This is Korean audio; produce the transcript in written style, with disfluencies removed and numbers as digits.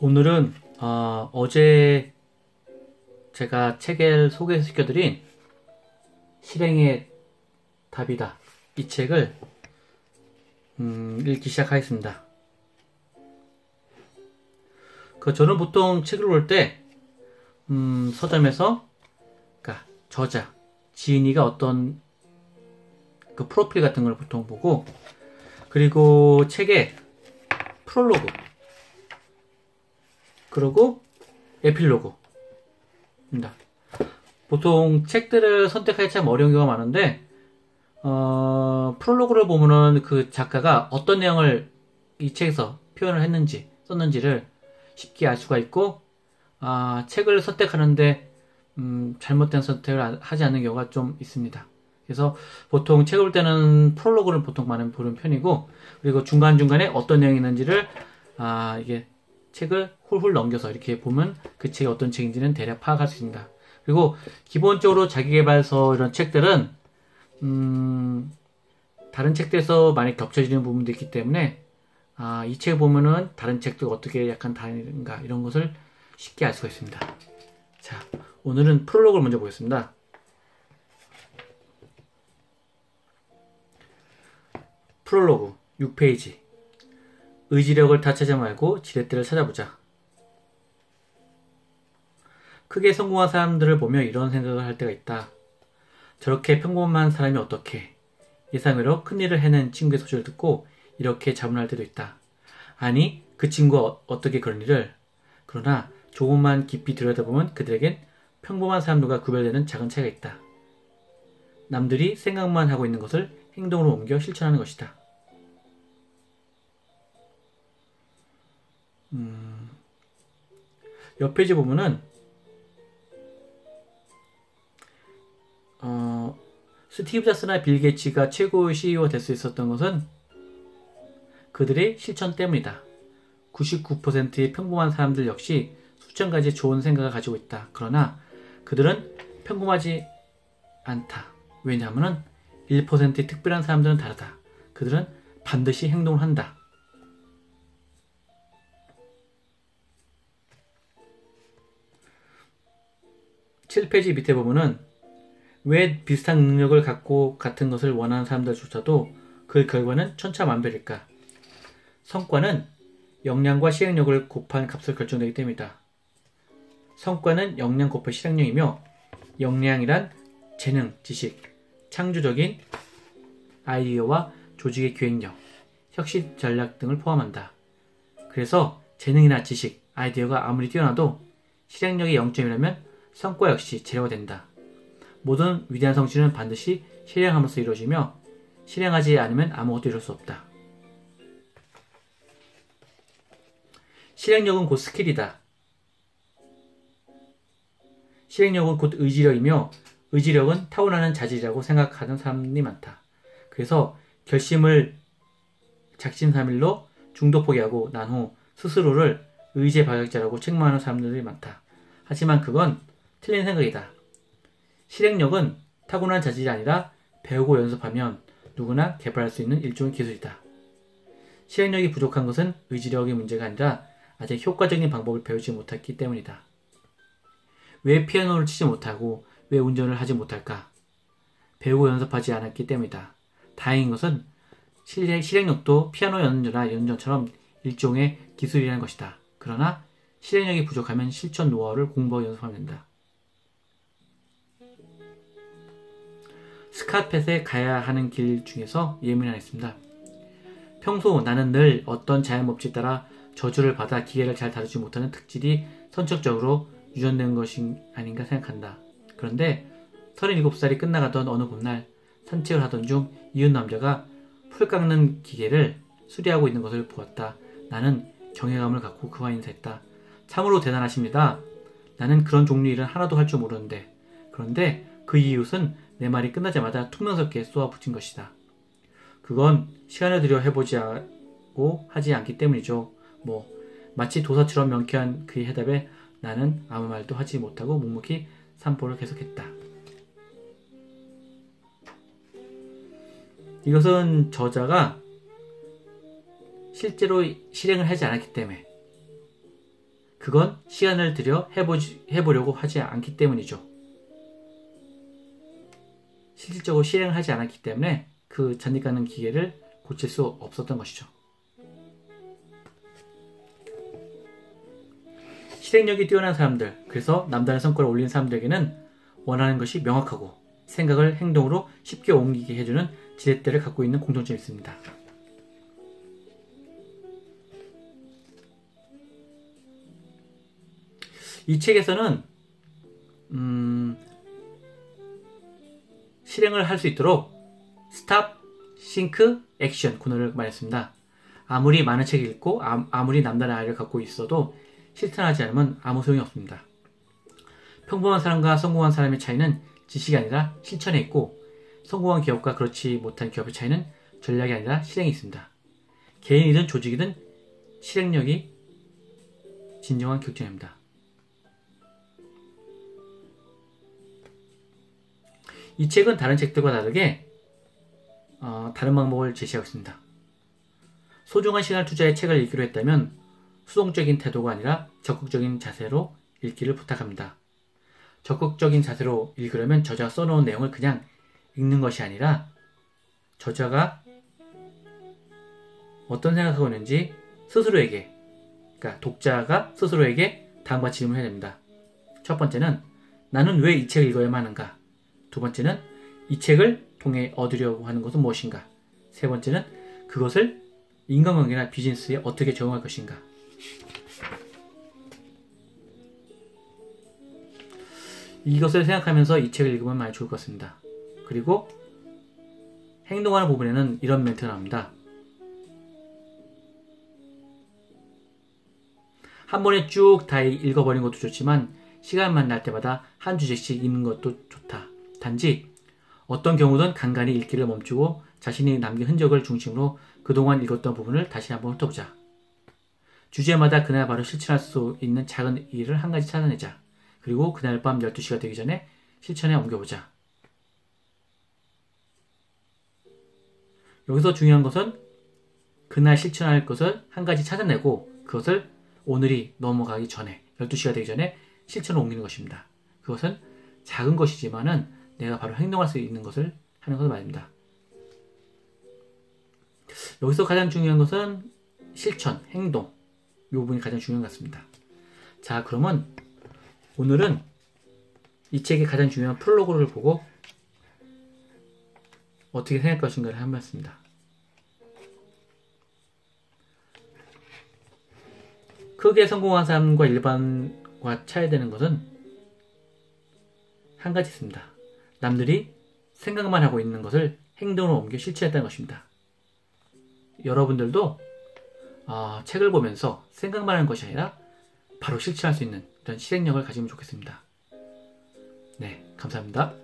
오늘은 어제 제가 책을 소개시켜드린 실행의 답이다, 이 책을 읽기 시작하겠습니다. 저는 보통 책을 볼 때 서점에서 그러니까 저자, 지인이가 어떤 그 프로필 같은 걸 보통 보고, 그리고 책의 프롤로그, 그리고 에필로그입니다. 보통 책들을 선택하기 참 어려운 경우가 많은데, 프롤로그를 보면은 그 작가가 어떤 내용을 이 책에서 표현을 했는지, 썼는지를 쉽게 알 수가 있고, 책을 선택하는데 잘못된 선택을 하지 않는 경우가 좀 있습니다. 그래서 보통 책을 볼 때는 프롤로그를 보통 많이 보는 편이고, 그리고 중간중간에 어떤 내용이 있는지를 이게 책을 훌훌 넘겨서 이렇게 보면 그 책이 어떤 책인지는 대략 파악할 수 있습니다. 그리고 기본적으로 자기계발서 이런 책들은 다른 책들에서 많이 겹쳐지는 부분도 있기 때문에 이 책을 보면은 다른 책도 어떻게 약간 다른가 이런 것을 쉽게 알 수가 있습니다. 자, 오늘은 프롤로그를 먼저 보겠습니다. 프롤로그 6페이지. 의지력을 탓하지 말고 지렛대를 찾아보자. 크게 성공한 사람들을 보며 이런 생각을 할 때가 있다. 저렇게 평범한 사람이 어떻게, 예상외로 큰일을 해낸 친구의 소식을 듣고 이렇게 자문할 때도 있다. 아니, 그 친구가 어떻게 그런 일을. 그러나 조금만 깊이 들여다보면 그들에겐 평범한 사람들과 구별되는 작은 차이가 있다. 남들이 생각만 하고 있는 것을 행동으로 옮겨 실천하는 것이다. 옆 페이지 보면은 스티브 잡스나 빌 게이츠가 최고의 CEO가 될 수 있었던 것은 그들의 실천 때문이다. 99%의 평범한 사람들 역시 수천 가지 좋은 생각을 가지고 있다. 그러나 그들은 평범하지 않다. 왜냐하면 1%의 특별한 사람들은 다르다. 그들은 반드시 행동을 한다. 7페이지 밑에 보면은 왜 비슷한 능력을 갖고 같은 것을 원하는 사람들조차도 그 결과는 천차만별일까? 성과는 역량과 실행력을 곱한 값을 결정되기 때문이다. 성과는 역량 곱해 실행력이며, 역량이란 재능, 지식, 창조적인 아이디어와 조직의 기획력, 혁신 전략 등을 포함한다. 그래서 재능이나 지식, 아이디어가 아무리 뛰어나도 실행력이 0점이라면 성과 역시 제로가 된다. 모든 위대한 성취는 반드시 실행함으로써 이루어지며, 실행하지 않으면 아무것도 이룰 수 없다. 실행력은 곧 스킬이다. 실행력은 곧 의지력이며, 의지력은 타고나는 자질이라고 생각하는 사람이 많다. 그래서 결심을 작심삼일로 중도 포기하고 난 후 스스로를 의지의 발각자라고 책망하는 사람들이 많다. 하지만 그건 틀린 생각이다. 실행력은 타고난 자질이 아니라 배우고 연습하면 누구나 개발할 수 있는 일종의 기술이다. 실행력이 부족한 것은 의지력의 문제가 아니라 아직 효과적인 방법을 배우지 못했기 때문이다. 왜 피아노를 치지 못하고 왜 운전을 하지 못할까? 배우고 연습하지 않았기 때문이다. 다행인 것은 실행력도 피아노 연주나 운전처럼 일종의 기술이라는 것이다. 그러나 실행력이 부족하면 실천 노하우를 공부하고 연습하면 된다. 스카펫에 가야 하는 길 중에서 예문이 하나 있습니다. 평소 나는 늘 어떤 자연법칙에 따라 저주를 받아 기계를 잘 다루지 못하는 특질이 선천적으로 유전된 것이 아닌가 생각한다. 그런데 37살이 끝나가던 어느 봄날 산책을 하던 중 이웃 남자가 풀 깎는 기계를 수리하고 있는 것을 보았다. 나는 경외감을 갖고 그와 인사했다. 참으로 대단하십니다. 나는 그런 종류 일은 하나도 할 줄 모르는데. 그런데 그 이웃은 내 말이 끝나자마자 퉁명스럽게 쏘아붙인 것이다. 그건 시간을 들여 해보자고 하지 않기 때문이죠. 마치 도사처럼 명쾌한 그의 해답에 나는 아무 말도 하지 못하고 묵묵히 산보를 계속했다. 이것은 저자가 실제로 실행을 하지 않았기 때문에 그건 시간을 들여 해보려고 하지 않기 때문이죠. 실질적으로 실행을 하지 않았기 때문에 그 잔디 깎는 기계를 고칠 수 없었던 것이죠. 실행력이 뛰어난 사람들, 그래서 남다른 성과를 올린 사람들에게는 원하는 것이 명확하고 생각을 행동으로 쉽게 옮기게 해주는 지렛대를 갖고 있는 공통점이 있습니다. 이 책에서는 실행을 할 수 있도록 스탑, 싱크, 액션 코너를 마련했습니다. 아무리 많은 책을 읽고 아무리 남다른 아이를 갖고 있어도 실천하지 않으면 아무 소용이 없습니다. 평범한 사람과 성공한 사람의 차이는 지식이 아니라 실천에 있고, 성공한 기업과 그렇지 못한 기업의 차이는 전략이 아니라 실행에 있습니다. 개인이든 조직이든 실행력이 진정한 결정입니다. 이 책은 다른 책들과 다르게 다른 방법을 제시하고 있습니다. 소중한 시간을 투자해 책을 읽기로 했다면 수동적인 태도가 아니라 적극적인 자세로 읽기를 부탁합니다. 적극적인 자세로 읽으려면 저자가 써놓은 내용을 그냥 읽는 것이 아니라 저자가 어떤 생각하고 있는지 스스로에게, 그러니까 독자가 스스로에게 다음과 질문을 해야 됩니다. 첫 번째는 나는 왜 이 책을 읽어야만 하는가? 두 번째는 이 책을 통해 얻으려고 하는 것은 무엇인가? 세 번째는 그것을 인간관계나 비즈니스에 어떻게 적용할 것인가? 이것을 생각하면서 이 책을 읽으면 많이 좋을 것 같습니다. 그리고 행동하는 부분에는 이런 멘트가 나옵니다. 한 번에 쭉 다 읽어버리는 것도 좋지만 시간만 날 때마다 한 주제씩 읽는 것도 좋다. 단지 어떤 경우든 간간히 읽기를 멈추고 자신이 남긴 흔적을 중심으로 그동안 읽었던 부분을 다시 한번 훑어보자. 주제마다 그날 바로 실천할 수 있는 작은 일을 한 가지 찾아내자. 그리고 그날 밤 12시가 되기 전에 실천에 옮겨보자. 여기서 중요한 것은 그날 실천할 것을 한 가지 찾아내고 그것을 오늘이 넘어가기 전에 12시가 되기 전에 실천을 옮기는 것입니다. 그것은 작은 것이지만은 내가 바로 행동할 수 있는 것을 하는 것을 말입니다. 여기서 가장 중요한 것은 실천, 행동, 이 부분이 가장 중요한 것 같습니다. 자, 그러면 오늘은 이 책의 가장 중요한 프롤로그를 보고 어떻게 생각할 것인가를 한번 했습니다. 크게 성공한 사람과 일반과 차이되는 것은 한 가지 있습니다. 남들이 생각만 하고 있는 것을 행동으로 옮겨 실천했다는 것입니다. 여러분들도 책을 보면서 생각만 하는 것이 아니라 바로 실천할 수 있는 이런 실행력을 가지면 좋겠습니다. 네, 감사합니다.